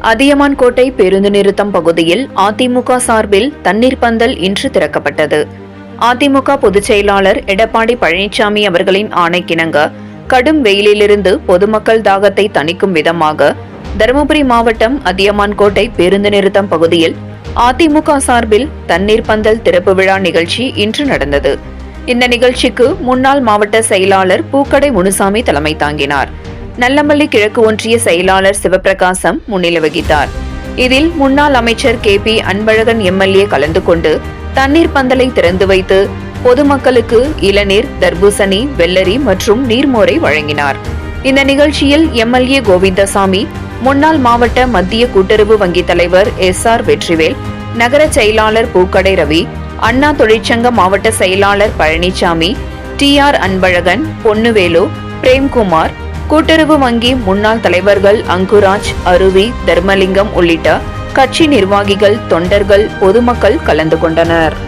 அதியமான்கோட்டை பேருந்து நிறுத்தம் பகுதியில் அதிமுக சார்பில் தண்ணீர் பந்தல் இன்று திறக்கப்பட்டது. அதிமுக பொதுச் செயலாளர் எடப்பாடி பழனிசாமி அவர்களின் ஆணைக்கிணங்க கடும் வெயிலிலிருந்து பொதுமக்கள் தாகத்தை தணிக்கும் விதமாக தருமபுரி மாவட்டம் அதியமான்கோட்டை பேருந்து நிறுத்தம் பகுதியில் அதிமுக சார்பில் தண்ணீர் பந்தல் திறப்பு விழா நிகழ்ச்சி இன்று நடந்தது. இந்த நிகழ்ச்சிக்கு முன்னாள் மாவட்ட செயலாளர் பூக்கடை முனுசாமி தலைமை தாங்கினார். நல்லமல்லி கிழக்கு ஒன்றிய செயலாளர் சிவபிரகாசம் முன்னிலை வகித்தார். இதில் முன்னாள் அமைச்சர் KP அன்பழகன் MLA கலந்து கொண்டு தண்ணீர் பந்தலை திறந்து வைத்து பொதுமக்களுக்கு இளநீர், தர்பூசணி, வெள்ளரி மற்றும் நீர்மோரை வழங்கினார். இந்த நிகழ்ச்சியில் MLA கோவிந்தசாமி, முன்னாள் மாவட்ட மத்திய கூட்டுறவு வங்கி தலைவர் SR வெற்றிவேல், நகர செயலாளர் பூக்கடை ரவி, அண்ணா தொழிற்சங்க மாவட்ட செயலாளர் பழனிசாமி, TR அன்பழகன், பொன்னுவேலு, பிரேம்குமார், கூட்டுறவு வங்கி முன்னாள் தலைவர்கள் அங்குராஜ், அருவி, தர்மலிங்கம் உள்ளிட்ட கட்சி நிர்வாகிகள், தொண்டர்கள், பொதுமக்கள் கலந்து கொண்டனர்.